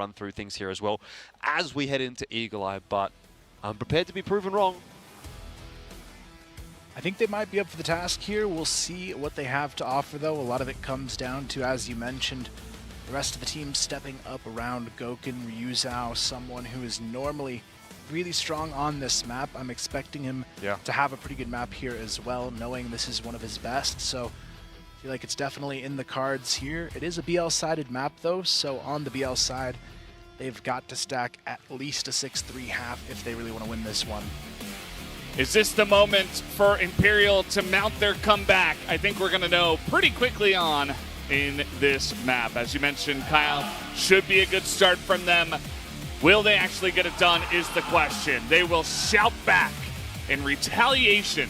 run through things here as well as we head into Eagle Eye, but I'm prepared to be proven wrong. I think they might be up for the task here. We'll see what they have to offer, though. A lot of it comes down to, as you mentioned, the rest of the team stepping up around Gokun, Ryuzao, someone who is normally really strong on this map. I'm expecting him to have a pretty good map here as well, knowing this is one of his best. So I feel like it's definitely in the cards here. It is a BL-sided map, though, so on the BL side, they've got to stack at least a 6-3 half if they really want to win this one. Is this the moment for Imperial to mount their comeback? I think we're going to know pretty quickly on in this map. As you mentioned, Kyle, should be a good start from them. Will they actually get it done is the question. They will shout back in retaliation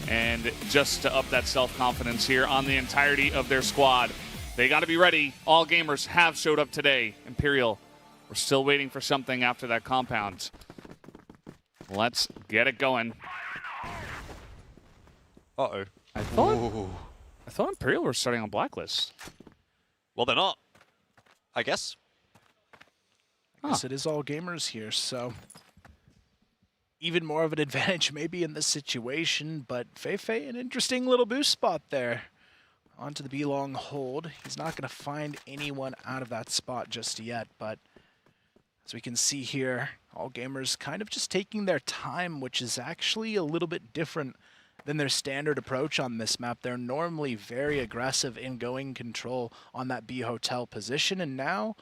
and just to up that self-confidence here on the entirety of their squad. They got to be ready. All gamers have showed up today. Imperial, we're still waiting for something after that compound. Let's get it going. Uh-oh. I thought Imperial were starting on Blacklist. Well, they're not, I guess. I guess it is all gamers here, so even more of an advantage maybe in this situation, but Feifei, an interesting little boost spot there. Onto the B-long hold. He's not going to find anyone out of that spot just yet, but as we can see here, all gamers kind of just taking their time, which is actually a little bit different than their standard approach on this map. They're normally very aggressive in going control on that B hotel position, and now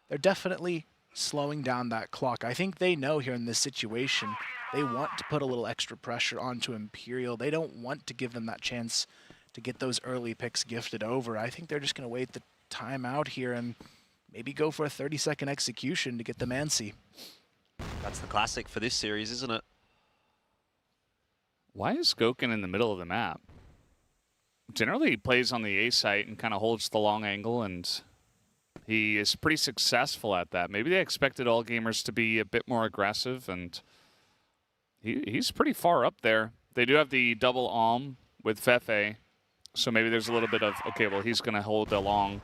they're definitely slowing down that clock. I think they know here in this situation, they want to put a little extra pressure onto Imperial. They don't want to give them that chance to get those early picks gifted over. I think they're just going to wait the time out here and maybe go for a 30-second execution to get the Mancy. That's the classic for this series, isn't it? Why is Gokun in the middle of the map? Generally, he plays on the A site and kind of holds the long angle, and he is pretty successful at that. Maybe they expected all gamers to be a bit more aggressive, and he's pretty far up there. They do have the double Alm with Feifei, so maybe there's a little bit of, okay, well, he's going to hold the long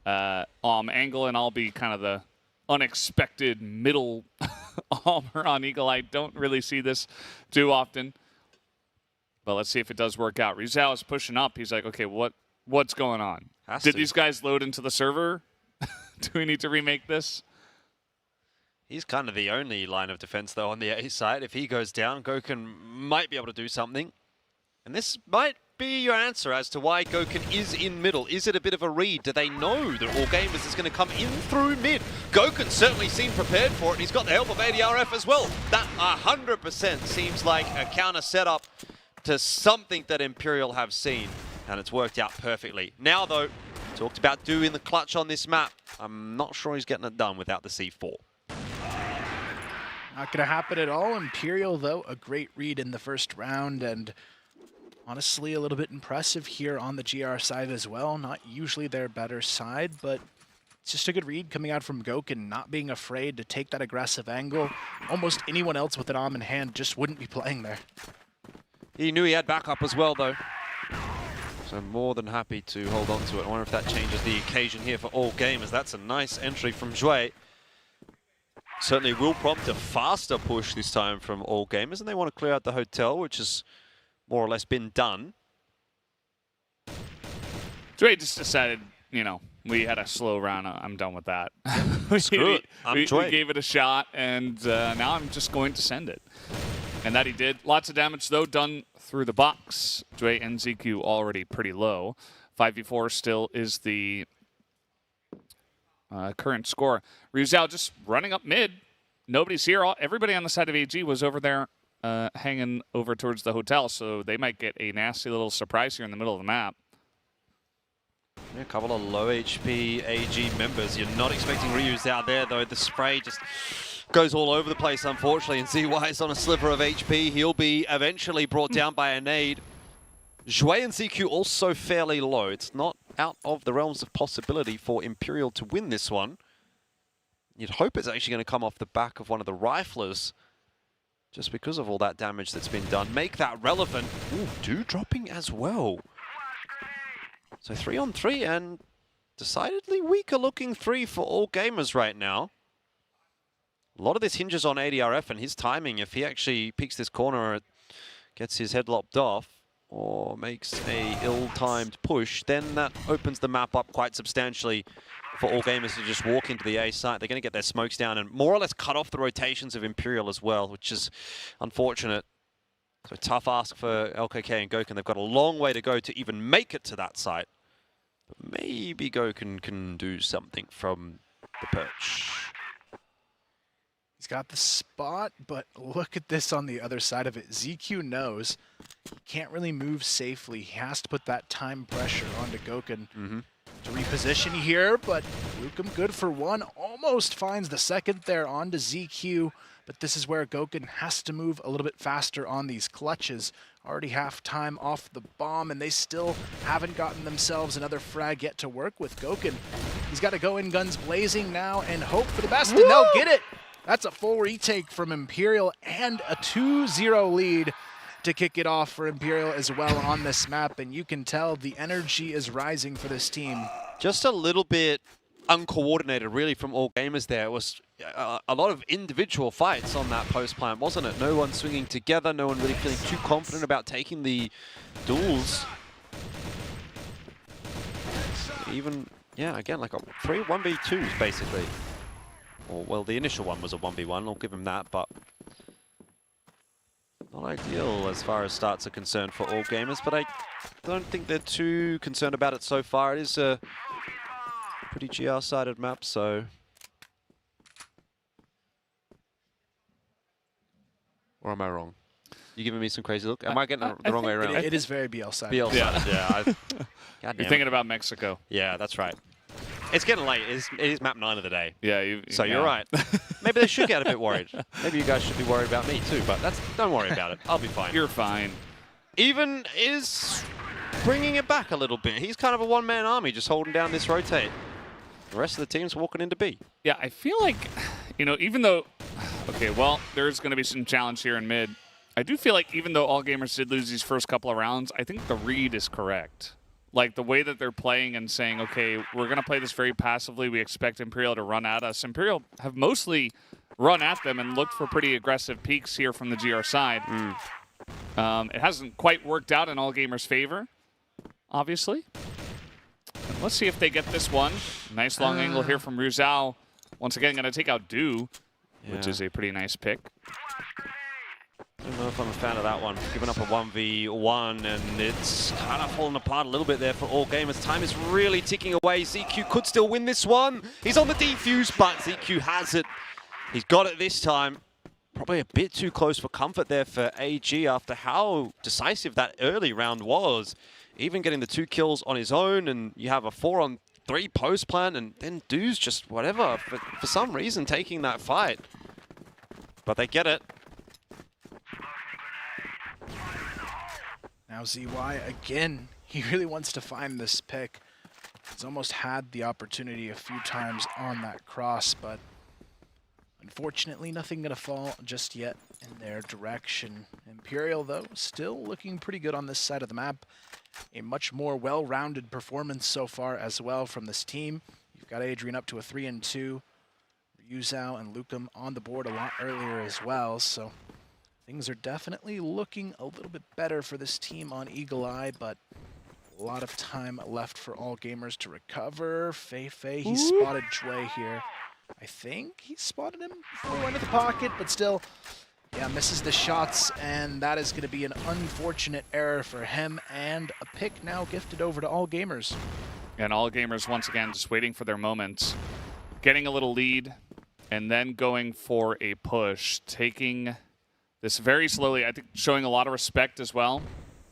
Alm angle, and I'll be kind of the unexpected middle Almer on Eagle Eye. Don't really see this too often. But let's see if it does work out. Ryuzao is pushing up. He's like, okay, what's going on? Did these guys load into the server? Do we need to remake this? He's kind of the only line of defense, though, on the A side. If he goes down, Gokun might be able to do something. And this might be your answer as to why Gokun is in middle. Is it a bit of a read? Do they know that All Gamers is going to come in through mid? Gokun certainly seemed prepared for it, and he's got the help of ADRF as well. That 100% seems like a counter setup to something that Imperial have seen, and it's worked out perfectly. Now, though, talked about doing the clutch on this map. I'm not sure he's getting it done without the C4. Not going to happen at all. Imperial, though, a great read in the first round, and honestly, a little bit impressive here on the GR side as well. Not usually their better side, but it's just a good read coming out from Gokun, not being afraid to take that aggressive angle. Almost anyone else with an arm in hand just wouldn't be playing there. He knew he had backup as well, though. So more than happy to hold on to it. I wonder if that changes the occasion here for All Gamers. That's a nice entry from Zhui. Certainly will prompt a faster push this time from All Gamers, and they want to clear out the hotel, which has more or less been done. Zhui just decided, you know, we had a slow round. I'm done with that. Screw it. We gave it a shot, and now I'm just going to send it. And that he did. Lots of damage, though, done through the box. Zhui and ZQ already pretty low. 5v4 still is the current score. Ryuzao just running up mid. Nobody's here. Everybody on the side of AG was over there hanging over towards the hotel, so they might get a nasty little surprise here in the middle of the map. Yeah, a couple of low HP AG members. You're not expecting Ryuzao there, though. The spray just goes all over the place, unfortunately, and ZY is on a sliver of HP. He'll be eventually brought down by a nade. Zhui and ZQ also fairly low. It's not out of the realms of possibility for Imperial to win this one. You'd hope it's actually going to come off the back of one of the riflers, just because of all that damage that's been done. Make that relevant. Ooh, Do dropping as well. So 3-on-3, and decidedly weaker looking 3 for All Gamers right now. A lot of this hinges on ADRF and his timing. If he actually peeks this corner, gets his head lopped off, or makes a ill-timed push, then that opens the map up quite substantially for all gamers to just walk into the A site. They're going to get their smokes down and more or less cut off the rotations of Imperial as well, which is unfortunate. So tough ask for LKK and Gokun. They've got a long way to go to even make it to that site. But maybe Gokun can do something from the perch. He's got the spot, but look at this on the other side of it. ZQ knows he can't really move safely. He has to put that time pressure onto Gokun to reposition here, but Lukem good for one. Almost finds the second there onto ZQ, but this is where Gokun has to move a little bit faster on these clutches. Already half time off the bomb, and they still haven't gotten themselves another frag yet to work with. Gokun, he's got to go in guns blazing now and hope for the best, and they'll get it. That's a full retake from Imperial and a 2-0 lead to kick it off for Imperial as well on this map, and you can tell the energy is rising for this team. Just a little bit uncoordinated, really, from all gamers there. It was a lot of individual fights on that post plant, wasn't it? No one swinging together, no one really feeling too confident about taking the duels. Even, yeah, again, like a 1v2s, basically. Or, well, the initial one was a 1v1, I'll give him that, but not ideal as far as starts are concerned for all gamers, but I don't think they're too concerned about it so far. It is a pretty GR-sided map, so... Or am I wrong? You giving me some crazy look? Am I getting the wrong way around? It is very BL-sided. BL-sided, yeah. You're thinking about Mexico. Yeah, that's right. It's getting late. It is map 9 of the day. Yeah, you're right. Maybe they should get a bit worried. Maybe you guys should be worried about me too, but don't worry about it. I'll be fine. You're fine. Even is bringing it back a little bit. He's kind of a one-man army just holding down this rotate. The rest of the team's walking into B. Yeah, I feel like, even though... Okay, well, there's going to be some challenge here in mid. I do feel like even though all gamers did lose these first couple of rounds, I think the read is correct. Like, the way that they're playing and saying, okay, we're going to play this very passively. We expect Imperial to run at us. Imperial have mostly run at them and looked for pretty aggressive peaks here from the GR side. It hasn't quite worked out in all gamers' favor, obviously. And let's see if they get this one. Nice long angle here from Ruzao. Once again, going to take out Du, which is a pretty nice pick. I don't know if I'm a fan of that one. Giving up a 1v1, and it's kind of falling apart a little bit there for all gamers. Time is really ticking away. ZQ could still win this one. He's on the defuse, but ZQ has it. He's got it this time. Probably a bit too close for comfort there for AG after how decisive that early round was. Even getting the 2 kills on his own, and you have a 4-on-3 post plan, and then Du's just whatever, for some reason, taking that fight. But they get it. Now ZY again, he really wants to find this pick. He's almost had the opportunity a few times on that cross, but unfortunately nothing gonna fall just yet in their direction. Imperial, though, still looking pretty good on this side of the map. A much more well-rounded performance so far as well from this team. You've got Adrian up to a 3-2. Yuzhao and Lukem on the board a lot earlier as well, so things are definitely looking a little bit better for this team on Eagle Eye, but a lot of time left for all gamers to recover. Fei, he spotted Jue here. I think he spotted him before he went to the pocket, but still, yeah, misses the shots, and that is going to be an unfortunate error for him, and a pick now gifted over to all gamers. And all gamers, once again, just waiting for their moments. Getting a little lead, and then going for a push, taking this very slowly, I think showing a lot of respect as well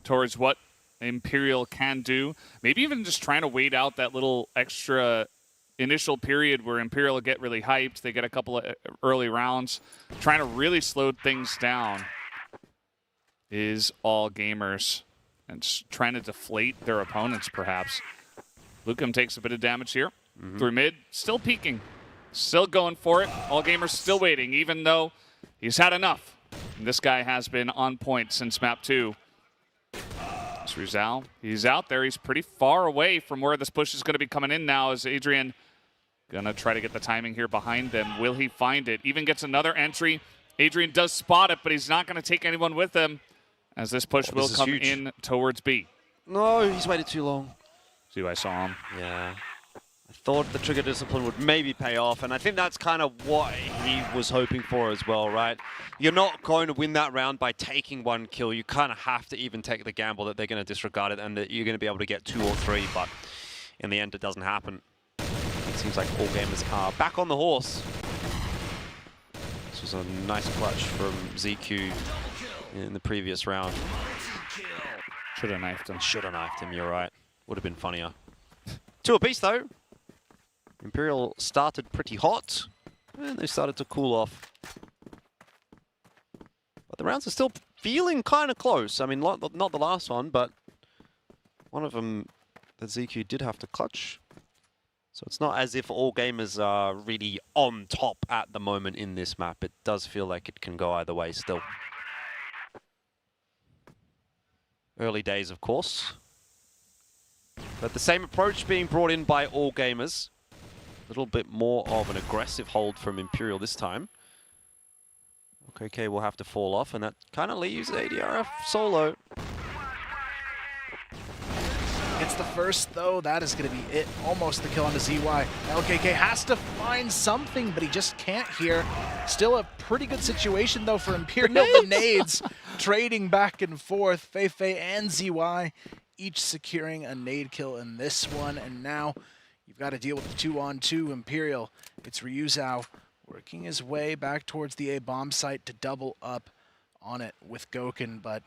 towards what Imperial can do. Maybe even just trying to wait out that little extra initial period where Imperial get really hyped. They get a couple of early rounds. Trying to really slow things down is all gamers. And just trying to deflate their opponents, perhaps. Lukem takes a bit of damage here. Through mid, still peeking. Still going for it. All gamers still waiting, even though he's had enough. And this guy has been on point since map 2. It's Ruzao. He's out there. He's pretty far away from where this push is going to be coming in now as Adrian Gonna try to get the timing here behind them. Will he find it? Even gets another entry. Adrian does spot it, but he's not going to take anyone with him as this push will come in towards B. No, he's waited too long. See, I saw him. Yeah. I thought the trigger discipline would maybe pay off, and I think that's kind of what he was hoping for as well, right? You're not going to win that round by taking one kill. You kind of have to even take the gamble that they're going to disregard it and that you're going to be able to get 2 or 3, but in the end, it doesn't happen. It seems like all gamers are back on the horse. This was a nice clutch from ZQ in the previous round. Should have knifed him. Should have knifed him, you're right. Would have been funnier. 2 apiece, though. Imperial started pretty hot, and they started to cool off. But the rounds are still feeling kind of close. I mean, not the last one, but one of them that ZQ did have to clutch. So it's not as if all gamers are really on top at the moment in this map. It does feel like it can go either way still. Early days, of course. But the same approach being brought in by all gamers. A little bit more of an aggressive hold from Imperial this time. Okay, will have to fall off, and that kind of leaves ADRF solo. It's the first, though. That is going to be it. Almost the kill onto ZY. LKK has to find something, but he just can't here. Still a pretty good situation, though, for Imperial. The nades trading back and forth. Feifei and ZY each securing a nade kill in this one, and now you've got to deal with the 2-on-2 Imperial. It's Ryuzao working his way back towards the A bomb site to double up on it with Gokun, but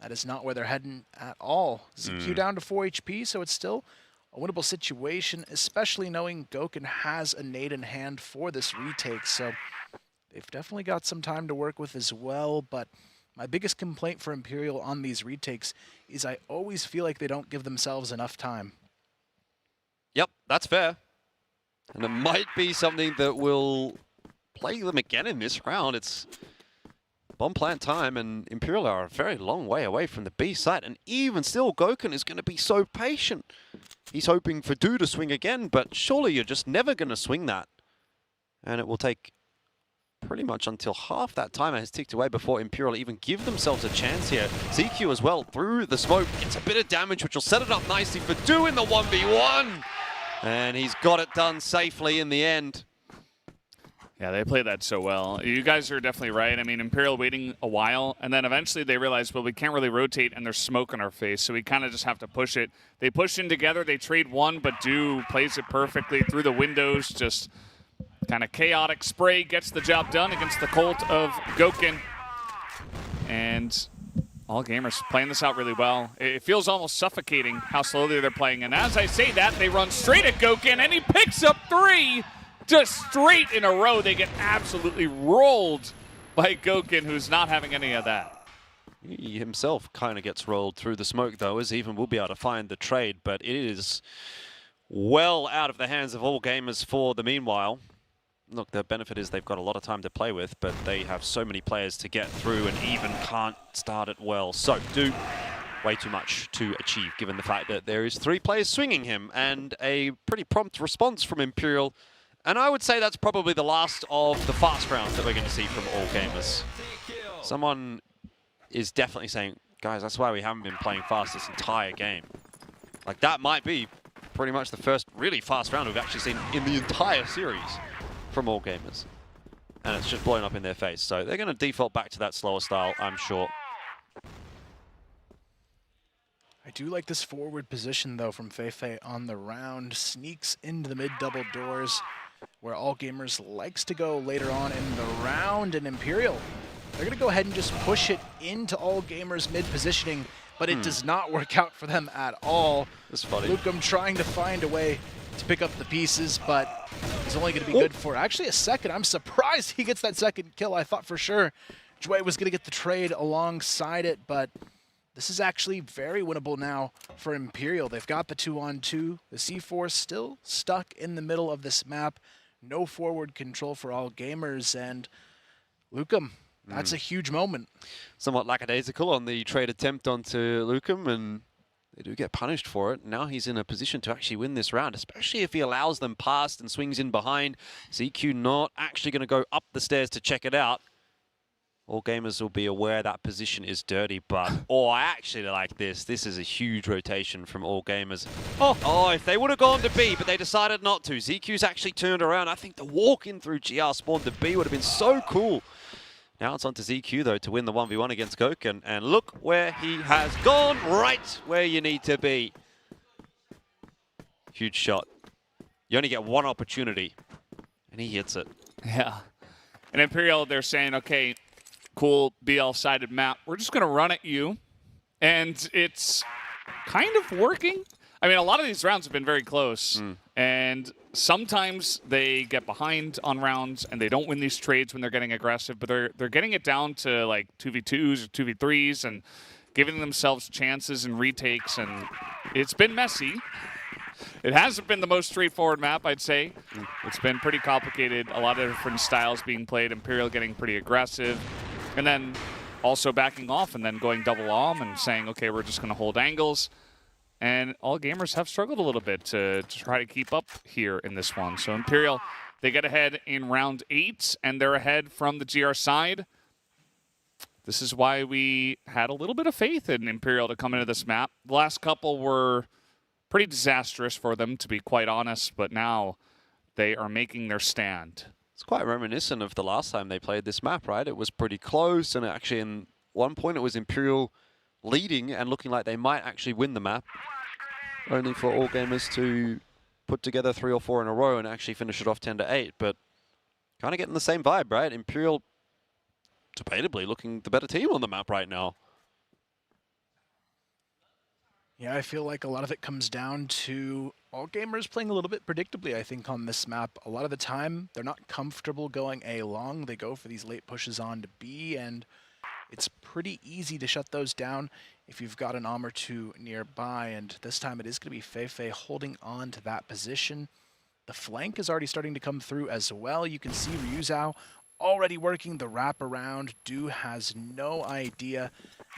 that is not where they're heading at all. ZQ down to 4 HP, so it's still a winnable situation, especially knowing Gokun has a nade in hand for this retake, so they've definitely got some time to work with as well, but my biggest complaint for Imperial on these retakes is I always feel like they don't give themselves enough time. Yep, that's fair. And it might be something that will plague them again in this round. It's bomb plant time, and Imperial are a very long way away from the B site, and even still, Gokun is going to be so patient. He's hoping for Do to swing again, but surely you're just never going to swing that. And it will take pretty much until half that timer has ticked away before Imperial even give themselves a chance here. ZQ as well, through the smoke, gets a bit of damage, which will set it up nicely for Do in the 1v1. And he's got it done safely in the end. Yeah, they played that so well. You guys are definitely right. I mean, Imperial waiting a while, and then eventually they realized, well, we can't really rotate, and there's smoke on our face, so we kind of just have to push it. They push in together, they trade one, but Do plays it perfectly through the windows, just kind of chaotic spray, gets the job done against the Colt of Gokun. And all gamers playing this out really well. It feels almost suffocating how slowly they're playing, and as I say that, they run straight at Gokun, and he picks up 3! Just straight in a row. They get absolutely rolled by Gokun, who's not having any of that. He himself kind of gets rolled through the smoke, though, as even will be able to find the trade, but it is well out of the hands of all gamers for the meanwhile. Look, the benefit is they've got a lot of time to play with, but they have so many players to get through and even can't start it well. So, Do way too much to achieve, given the fact that there is 3 players swinging him, and a pretty prompt response from Imperial. And I would say that's probably the last of the fast rounds that we're going to see from all gamers. Someone is definitely saying, guys, that's why we haven't been playing fast this entire game. Like, that might be pretty much the first really fast round we've actually seen in the entire series from all gamers. And it's just blown up in their face. So they're going to default back to that slower style, I'm sure. I do like this forward position, though, from Feifei on the round. Sneaks into the mid-double doors, where all gamers likes to go later on in the round, and Imperial, they're going to go ahead and just push it into all gamers mid-positioning, but it does not work out for them at all. That's funny. Lukum trying to find a way to pick up the pieces, but it's only going to be good for actually a second. I'm surprised he gets that second kill. I thought for sure Jue was going to get the trade alongside it, but this is actually very winnable now for Imperial. They've got the 2-on-2. The C4 still stuck in the middle of this map. No forward control for all gamers. And Lukum, that's a huge moment. Somewhat lackadaisical on the trade attempt onto Lukum, and They do get punished for it. Now he's in a position to actually win this round, especially if he allows them past and swings in behind. ZQ not actually going to go up the stairs to check it out. All gamers will be aware that position is dirty, but I actually like this. This is a huge rotation from all gamers. Oh, if they would have gone to B, but they decided not to. ZQ's actually turned around. I think the walk in through GR spawn to B would have been so cool. Now it's on to ZQ, though, to win the 1v1 against Goken. And look where he has gone, right where you need to be. Huge shot. You only get one opportunity, and he hits it. Yeah. And Imperial, they're saying, okay, cool BL-sided map. We're just going to run at you. And it's kind of working. I mean, a lot of these rounds have been very close. And sometimes they get behind on rounds and they don't win these trades when they're getting aggressive, but they're getting it down to like 2v2s or 2v3s and giving themselves chances and retakes, and it's been messy. It hasn't been the most straightforward map, I'd say. It's been pretty complicated, a lot of different styles being played, Imperial getting pretty aggressive, and then also backing off and then going double arm and saying, okay, we're just going to hold angles. And all gamers have struggled a little bit to try to keep up here in this one. So Imperial, they get ahead in round 8, and they're ahead from the GR side. This is why we had a little bit of faith in Imperial to come into this map. The last couple were pretty disastrous for them, to be quite honest, but now they are making their stand. It's quite reminiscent of the last time they played this map, right? It was pretty close, and actually in one point it was Imperial leading and looking like they might actually win the map, only for all gamers to put together 3 or 4 in a row and actually finish it off 10-8. But kind of getting the same vibe, right? Imperial debatably looking the better team on the map right now. Yeah, I feel like a lot of it comes down to all gamers playing a little bit predictably, I think, on this map. A lot of the time, they're not comfortable going A long. They go for these late pushes on to B, and it's pretty easy to shut those down if you've got an arm or two nearby, and this time it is going to be Feifei holding on to that position. The flank is already starting to come through as well. You can see Ryuzao already working the wraparound. Du has no idea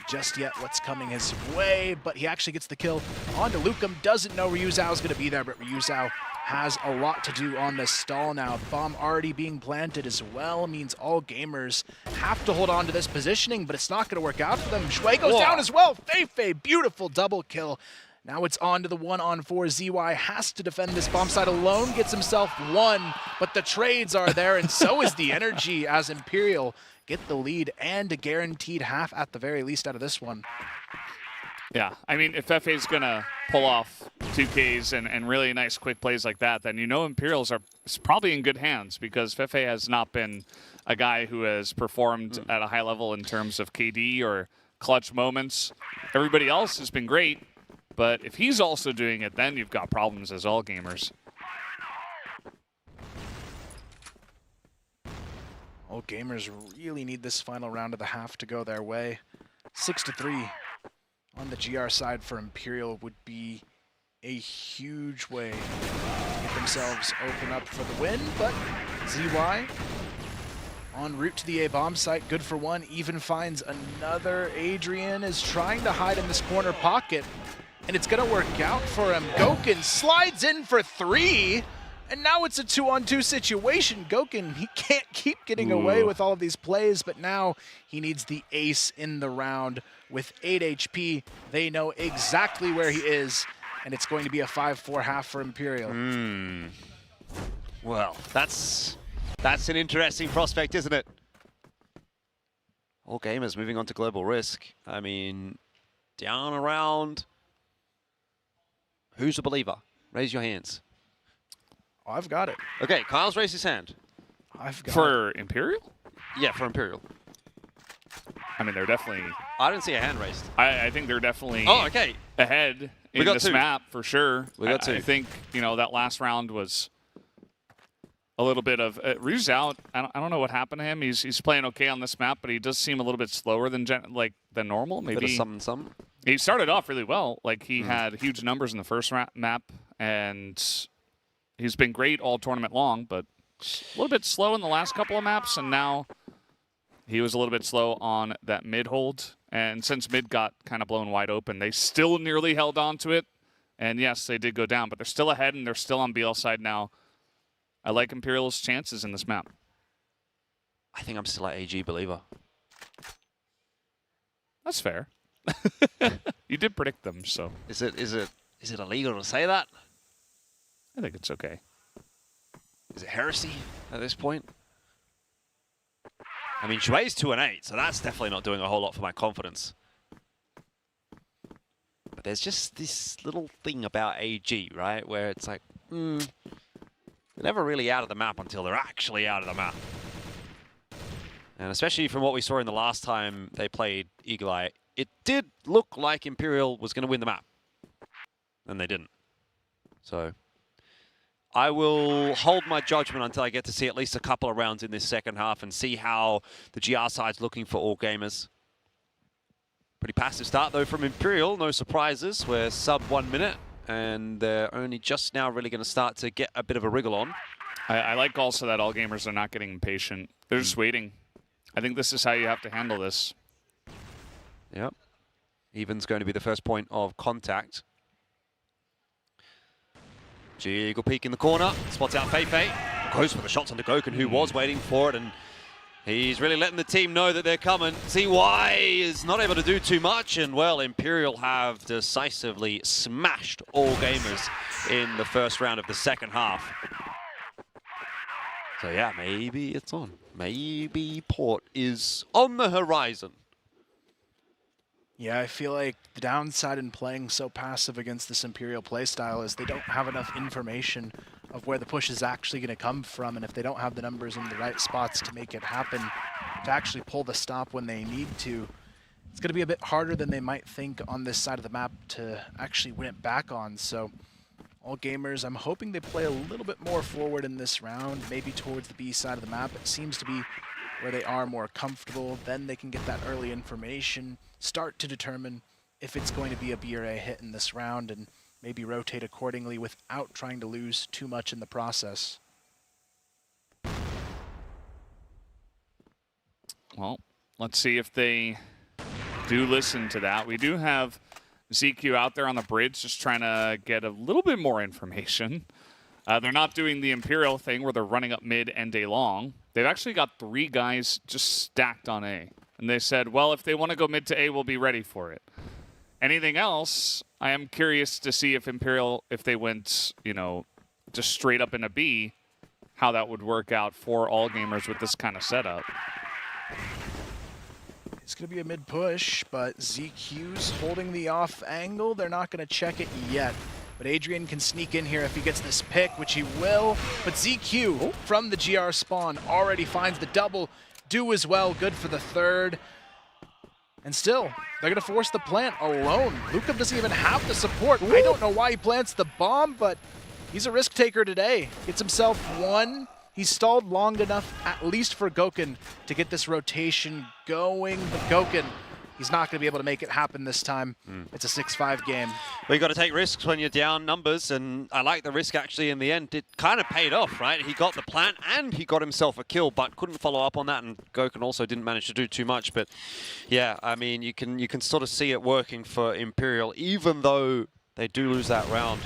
just yet what's coming his way, but he actually gets the kill onto Lukum. Doesn't know Ryuzao is going to be there, but Ryuzao has a lot to do on this stall now. Bomb already being planted as well means all gamers have to hold on to this positioning, but it's not going to work out for them. Shui goes down as well. Feifei, beautiful double kill. Now it's on to the 1-on-4. ZY has to defend this bomb side alone, gets himself one, but the trades are there, and so is the energy as Imperial get the lead and a guaranteed half at the very least out of this one. Yeah, I mean, if Feifei's going to pull off 2Ks and really nice quick plays like that, then you know Imperials are probably in good hands, because Feifei has not been a guy who has performed at a high level in terms of KD or clutch moments. Everybody else has been great, but if he's also doing it, then you've got problems as all gamers. All gamers really need this final round of the half to go their way. 6-3 on the GR side for Imperial would be a huge way to get themselves open up for the win, but ZY en route to the A bomb site, good for one, even finds another. Adrian is trying to hide in this corner pocket, and it's gonna work out for him. Goken slides in for 3, and now it's a 2-on-2 situation. Goken, he can't keep getting away with all of these plays, but now he needs the ace in the round. With 8 HP, they know exactly where he is, and it's going to be a 5-4 half for Imperial. Well, that's an interesting prospect, isn't it? All gamers moving on to Global Risk. I mean, down around. Who's a believer? Raise your hands. Oh, I've got it. Okay, Kyle's raised his hand. I've got For Imperial? Yeah, for Imperial. I mean, they're definitely... I didn't see a hand raised. I think they're definitely okay. ahead in got this 2. map, for sure. We got 2. I think, you know, that last round was a little bit of... Ryu's out. I don't know what happened to him. He's playing okay on this map, but he does seem a little bit slower than normal. Maybe Bit of some. He started off really well. Like, he had huge numbers in the first map, and he's been great all tournament long, but a little bit slow in the last couple of maps, and now He was a little bit slow on that mid hold. And since mid got kind of blown wide open, they still nearly held on to it. And yes, they did go down, but they're still ahead and they're still on BL side now. I like Imperial's chances in this map. I think I'm still an AG believer. That's fair. You did predict them, so. Is it illegal to say that? I think it's okay. Is it heresy at this point? I mean, Shuei's 2-8, so that's definitely not doing a whole lot for my confidence. But there's just this little thing about AG, right? Where it's like, they're never really out of the map until they're actually out of the map. And especially from what we saw in the last time they played Eagle Eye, it did look like Imperial was going to win the map. And they didn't. So I will hold my judgment until I get to see at least a couple of rounds in this second half and see how the GR side's looking for all gamers. Pretty passive start though from Imperial, no surprises. We're sub 1 minute and they're only just now really going to start to get a bit of a wriggle on. I like also that all gamers are not getting impatient. They're just waiting. I think this is how you have to handle this. Yep. Even's going to be the first point of contact. Eagle peek in the corner, spots out Feifei, goes for the shots onto Gokun, who was waiting for it, and he's really letting the team know that they're coming. CY is not able to do too much, and well, Imperial have decisively smashed all gamers in the first round of the second half. So yeah, maybe it's on. Maybe Port is on the horizon. Yeah, I feel like the downside in playing so passive against this Imperial playstyle is they don't have enough information of where the push is actually going to come from, and if they don't have the numbers in the right spots to make it happen, to actually pull the stop when they need to, it's going to be a bit harder than they might think on this side of the map to actually win it back on. So all gamers, I'm hoping they play a little bit more forward in this round, maybe towards the B side of the map. It seems to be where they are more comfortable. Then they can get that early information, start to determine if it's going to be a B or A hit in this round, and maybe rotate accordingly without trying to lose too much in the process. Well, let's see if they do listen to that. We do have ZQ out there on the bridge just trying to get a little bit more information. They're not doing the Imperial thing where they're running up mid and A long. They've actually got 3 guys just stacked on A. And they said, well, if they want to go mid to A, we'll be ready for it. Anything else, I am curious to see if Imperial, if they went, you know, just straight up into B, how that would work out for all gamers with this kind of setup. It's going to be a mid push, but ZQ's holding the off angle. They're not going to check it yet. But Adrian can sneak in here if he gets this pick, which he will. But ZQ from the GR spawn already finds the double. Do as well, good for the third. And still, they're going to force the plant alone. Luka doesn't even have the support. I don't know why he plants the bomb, but he's a risk taker today. Gets himself 1. He's stalled long enough, at least for Gokun, to get this rotation going. But Gokun, he's not going to be able to make it happen this time. It's a 6-5 game. Well, you got to take risks when you're down numbers, and I like the risk actually in the end. It kind of paid off, right? He got the plant and he got himself a kill, but couldn't follow up on that, and Gokun also didn't manage to do too much. But yeah, I mean, you can sort of see it working for Imperial, even though they do lose that round.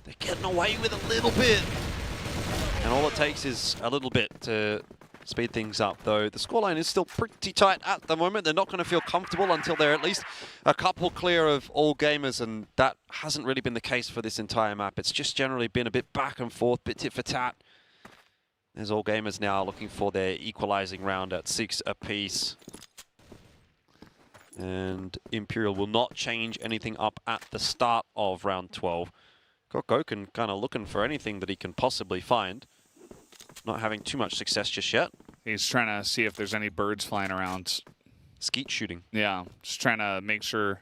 They're getting away with a little bit. And all it takes is a little bit to speed things up, though. The scoreline is still pretty tight at the moment. They're not going to feel comfortable until they're at least a couple clear of all gamers, and that hasn't really been the case for this entire map. It's just generally been a bit back and forth, bit tit for tat. There's all gamers now looking for their equalizing round at 6 apiece. And Imperial will not change anything up at the start of round 12. Got Gokun kind of looking for anything that he can possibly find. Not having too much success just yet. He's trying to see if there's any birds flying around. Skeet shooting. Yeah, just trying to make sure.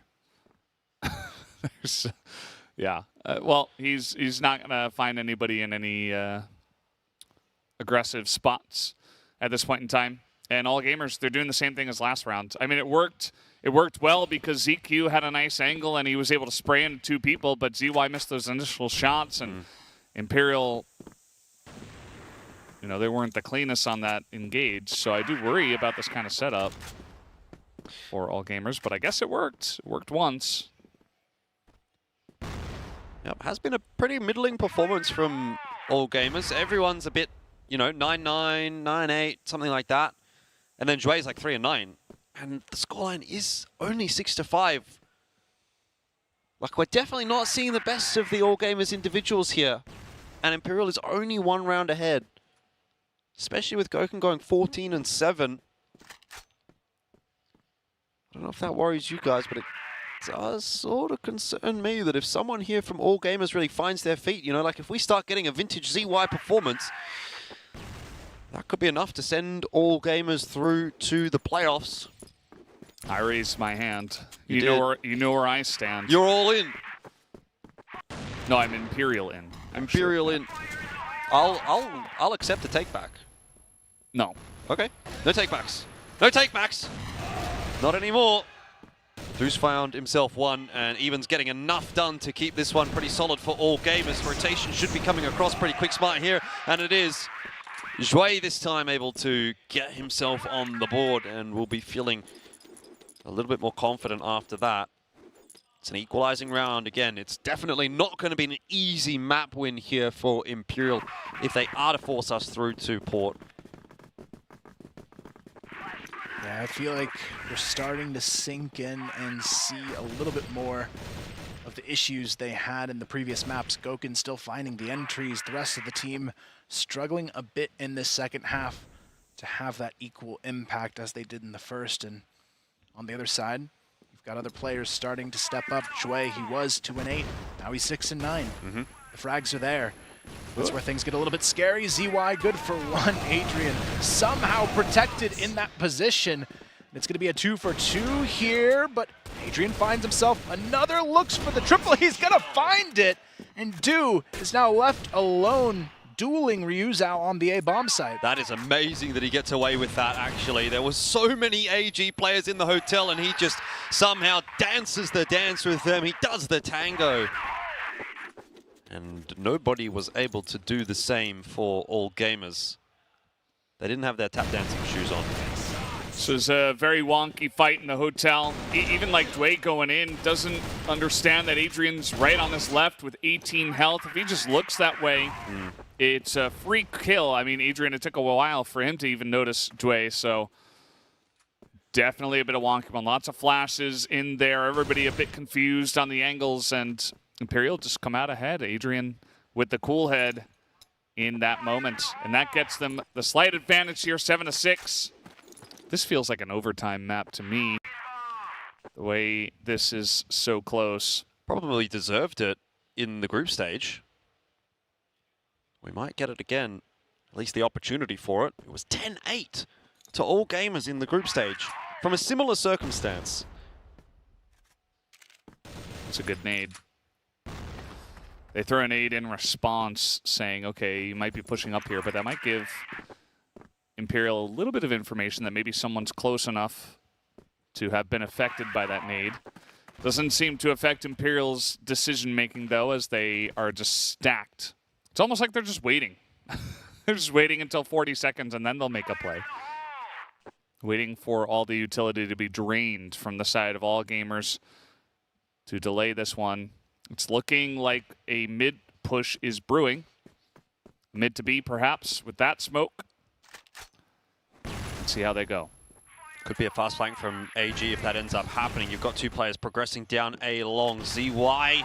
There's, yeah. Well, he's not going to find anybody in any aggressive spots at this point in time. And all gamers, they're doing the same thing as last round. I mean, it worked. It worked well because ZQ had a nice angle and he was able to spray into 2 people, but ZY missed those initial shots, and Imperial you know, they weren't the cleanest on that engage. So I do worry about this kind of setup for all gamers, but I guess it worked. It worked once. Yep, has been a pretty middling performance from all gamers. Everyone's a bit, you know, 9-9, 9-8, something like that. And then Jue's like 3-9. And the scoreline is only 6-5. Like, we're definitely not seeing the best of the all gamers individuals here. And Imperial is only 1 round ahead. Especially with Gokun going 14-7. I don't know if that worries you guys, but it does sort of concern me that if someone here from all gamers really finds their feet, you know, like if we start getting a vintage ZY performance, that could be enough to send all gamers through to the playoffs. I raised my hand. You know where I stand. You're all in. No, I'm Imperial in. Imperial in. I'll accept the take back. No. Okay. No take backs. No take backs. Not anymore. Who's found himself one, and Even's getting enough done to keep this one pretty solid for all gamers. Rotation should be coming across pretty quick smart here, and it is. Jue this time able to get himself on the board, and will be feeling a little bit more confident after that. It's an equalizing round. Again, it's definitely not going to be an easy map win here for Imperial if they are to force us through to Port. Yeah, I feel like we're starting to sink in and see a little bit more of the issues they had in the previous maps. Gokun still finding the entries, the rest of the team struggling a bit in this second half to have that equal impact as they did in the first. And on the other side, you've got other players starting to step up. Jue, he was 2-8, now he's 6-9. The frags are there. That's where things get a little bit scary. ZY good for 1. Adrian somehow protected in that position. It's going to be a 2-for-2 here, but Adrian finds himself another, looks for the triple. He's going to find it, and Du is now left alone, dueling Ryuzao on the A bomb site. That is amazing that he gets away with that, actually. There was so many AG players in the hotel, and he just somehow dances the dance with them. He does the tango. And nobody was able to do the same for all gamers. They didn't have their tap dancing shoes on. So it's a very wonky fight in the hotel. Even like Dwayne going in doesn't understand that Adrian's right on his left with 18 health. If he just looks that way, it's a free kill. I mean, Adrian, it took a while for him to even notice Dwayne, so definitely a bit of wonky one. Lots of flashes in there. Everybody a bit confused on the angles, and Imperial just come out ahead. Adrian with the cool head in that moment, and that gets them the slight advantage here, 7-6. This feels like an overtime map to me, the way this is so close. Probably deserved it in the group stage. We might get it again, at least the opportunity for it. It was 10-8 to all gamers in the group stage from a similar circumstance. It's a good nade. They throw an aid in response saying, okay, you might be pushing up here, but that might give Imperial a little bit of information that maybe someone's close enough to have been affected by that nade. Doesn't seem to affect Imperial's decision-making, though, as they are just stacked. It's almost like they're just waiting. They're just waiting until 40 seconds, and then they'll make a play. Waiting for all the utility to be drained from the side of all gamers to delay this one. It's looking like a mid push is brewing. Mid to B, perhaps, with that smoke. Let's see how they go. Could be a fast flank from AG if that ends up happening. You've got two players progressing down A long. ZY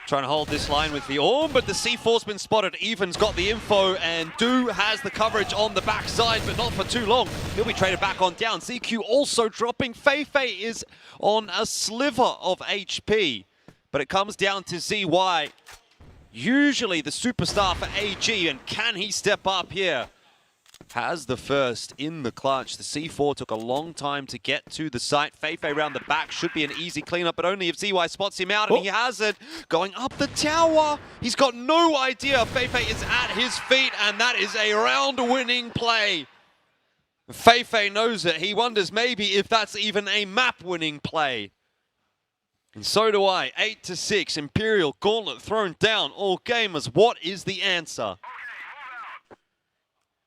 trying to hold this line with the Orb, but the C4's been spotted. Even's got the info, and Du has the coverage on the backside, but not for too long. He'll be traded back on down. CQ also dropping. Feifei is on a sliver of HP, but it comes down to ZY. Usually the superstar for AG, and can he step up here? Has the first in the clutch. The C4 took a long time to get to the site. Feifei around the back should be an easy cleanup, but only if ZY spots him out, and he has it. Going up the tower. He's got no idea Feifei is at his feet, and that is a round-winning play. Feifei knows it. He wonders maybe if that's even a map-winning play. And so do I. 8-6. Imperial gauntlet thrown down. All gamers, what is the answer?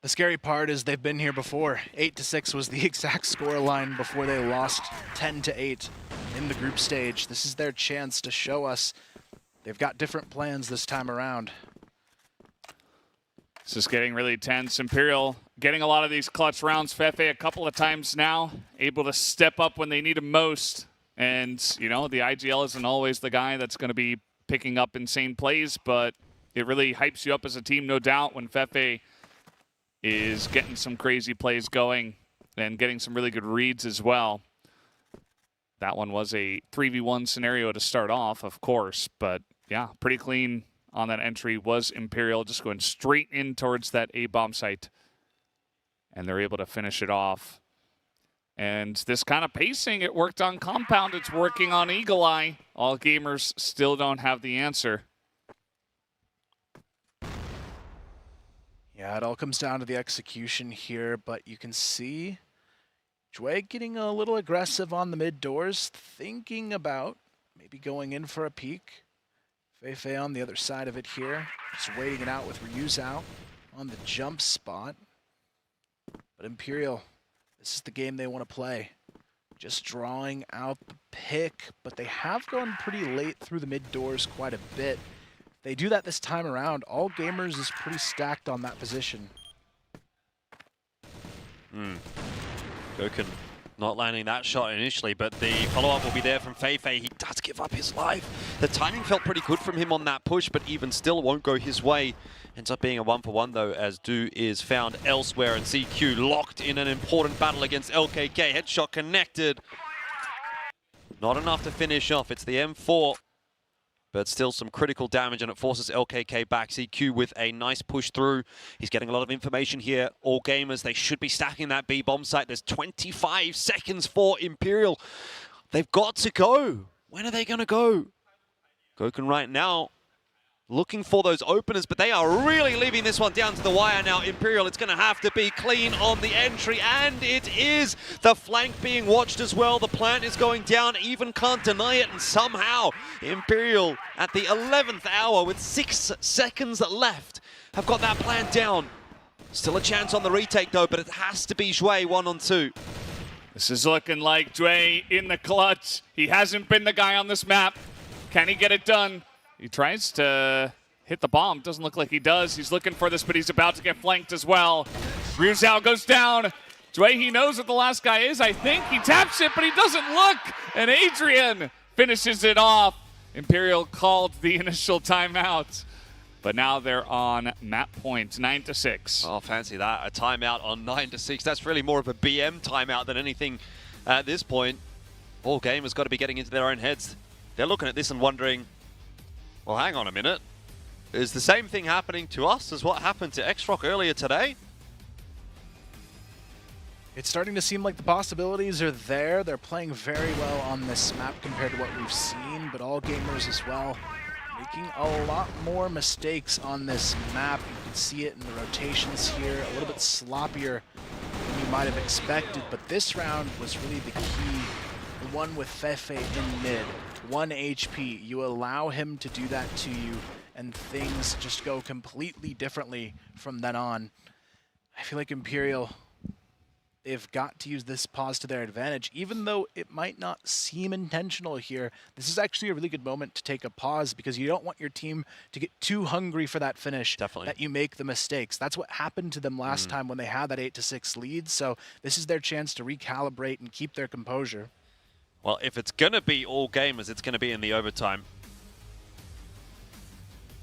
The scary part is they've been here before. 8-6 was the exact score line before they lost 10-8 in the group stage. This is their chance to show us they've got different plans this time around. This is getting really tense. Imperial getting a lot of these clutch rounds. Fefe a couple of times now, able to step up when they need him most. And, you know, the IGL isn't always the guy that's going to be picking up insane plays, but it really hypes you up as a team, no doubt, when Fefe is getting some crazy plays going and getting some really good reads as well. That one was a 3v1 scenario to start off, of course, but yeah, pretty clean on that entry was Imperial, just going straight in towards that A-bomb site. And they're able to finish it off. And this kind of pacing, it worked on Compound, it's working on Eagle Eye. All gamers still don't have the answer. Yeah, it all comes down to the execution here, but you can see Jue getting a little aggressive on the mid doors, thinking about maybe going in for a peek. Feifei on the other side of it here, just waiting it out with Ryuzao on the jump spot. But Imperial, this is the game they want to play. Just drawing out the pick, but they have gone pretty late through the mid doors quite a bit. They do that this time around. All gamers is pretty stacked on that position. Goken not landing that shot initially, but the follow-up will be there from Feifei. He does give up his life. The timing felt pretty good from him on that push, but even still won't go his way. Ends up being a 1-for-1 though, as Du is found elsewhere, and CQ locked in an important battle against LKK. Headshot connected. Not enough to finish off. It's the M4. But still some critical damage, and it forces LKK back. CQ with a nice push through. He's getting a lot of information here. All gamers, they should be stacking that B bomb site. There's 25 seconds for Imperial. They've got to go. When are they going to go? Goken right now looking for those openers, but they are really leaving this one down to the wire now. Imperial, it's going to have to be clean on the entry, and it is. The flank being watched as well. The plant is going down, even can't deny it, and somehow Imperial at the 11th hour with 6 seconds left have got that plant down. Still a chance on the retake though, but it has to be Jue 1-on-2. This is looking like Jue in the clutch. He hasn't been the guy on this map. Can he get it done? He tries to hit the bomb. Doesn't look like he does. He's looking for this, but he's about to get flanked as well. Ryuzao goes down. Jue, he knows what the last guy is, I think. He taps it, but he doesn't look. And Adrian finishes it off. Imperial called the initial timeout. But now they're on map point, 9-6. Oh, fancy that. A timeout on 9-6. That's really more of a BM timeout than anything at this point. All gamers got to be getting into their own heads. They're looking at this and wondering, well, hang on a minute. Is the same thing happening to us as what happened to X-Rock earlier today? It's starting to seem like the possibilities are there. They're playing very well on this map compared to what we've seen, but all gamers as well making a lot more mistakes on this map. You can see it in the rotations here, a little bit sloppier than you might have expected, but this round was really the key. The one with Fefe in mid, 1 HP. You allow him to do that to you, and things just go completely differently from then on. I feel like Imperial, they've got to use this pause to their advantage. Even though it might not seem intentional here, this is actually a really good moment to take a pause, because you don't want your team to get too hungry for that finish. Definitely. That you make the mistakes. That's what happened to them last time when they had that 8-6 lead, so this is their chance to recalibrate and keep their composure. Well, if it's going to be all gamers, it's going to be in the overtime.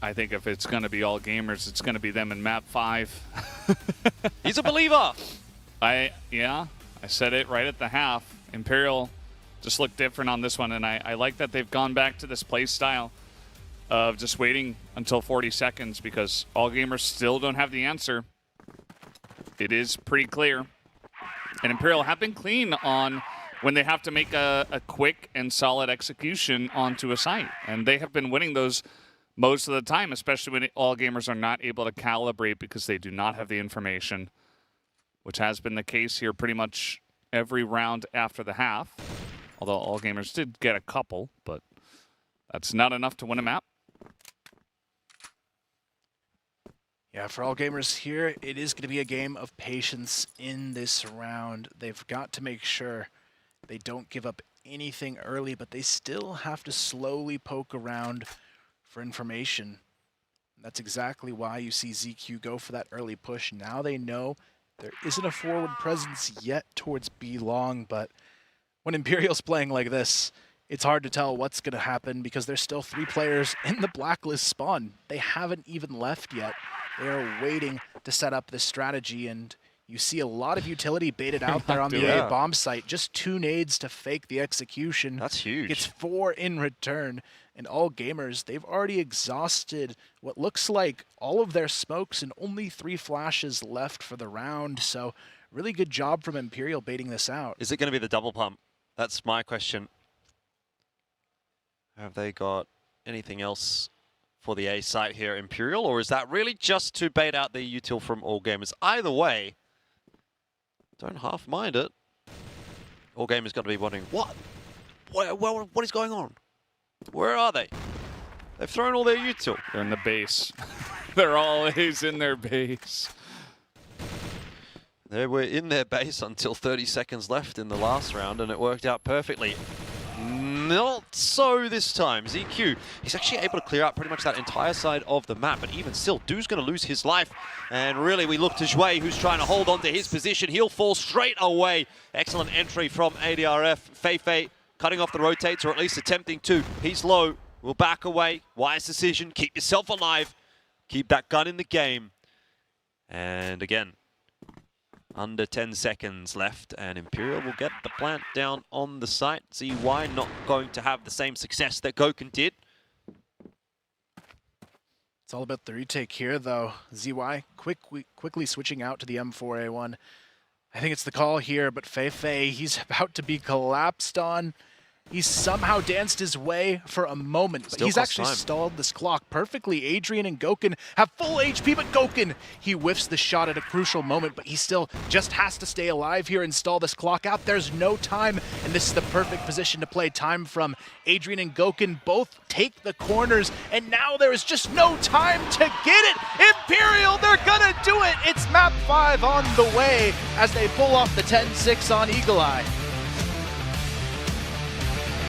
I think if it's going to be all gamers, it's going to be them in map 5. He's a believer. I said it right at the half. Imperial just looked different on this one, and I like that they've gone back to this play style of just waiting until 40 seconds, because all gamers still don't have the answer. It is pretty clear. And Imperial have been clean on when they have to make a quick and solid execution onto a site. And they have been winning those most of the time, especially when all gamers are not able to calibrate because they do not have the information, which has been the case here pretty much every round after the half. Although all gamers did get a couple, but that's not enough to win a map. Yeah, Yeah, for all gamers here, it is going to be a game of patience in this round. They've got to make sure they don't give up anything early, but they still have to slowly poke around for information. That's exactly why you see ZQ go for that early push. Now they know there isn't a forward presence yet towards B long, but when Imperial's playing like this, it's hard to tell what's going to happen because there's still 3 players in the blacklist spawn. They haven't even left yet. They are waiting to set up this strategy, and you see a lot of utility baited out there on the A bomb site. Just 2 nades to fake the execution. That's huge. Gets 4 in return, and all gamers, they've already exhausted what looks like all of their smokes and only 3 flashes left for the round. So really good job from Imperial baiting this out. Is it going to be the double pump? That's my question. Have they got anything else for the A site here, Imperial, or is that really just to bait out the util from all gamers? Either way, don't half mind it. All gamers got to be wondering, what is going on? Where are they? They've thrown all their util. They're in the base. They're always in their base. They were in their base until 30 seconds left in the last round, and it worked out perfectly. Not so this time. ZQ, he's actually able to clear out pretty much that entire side of the map, but even still, Du's going to lose his life. And really, we look to Zhui, who's trying to hold on to his position. He'll fall straight away. Excellent entry from ADRF. Feifei cutting off the rotates, or at least attempting to. He's low. We'll back away. Wise decision. Keep yourself alive. Keep that gun in the game. And again, under 10 seconds left, and Imperial will get the plant down on the site. ZY not going to have the same success that Gokun did. It's all about the retake here, though. ZY quickly switching out to the M4A1. I think it's the call here, but Feifei, he's about to be collapsed on. He's somehow danced his way for a moment, but he's actually stalled this clock perfectly. Adrian and Gokun have full HP, but Gokun, he whiffs the shot at a crucial moment, but he still just has to stay alive here and stall this clock out. There's no time, and this is the perfect position to play time from. Adrian and Gokun both take the corners, and now there is just no time to get it. Imperial, they're gonna do it. It's map 5 on the way as they pull off the 10-6 on Eagle Eye.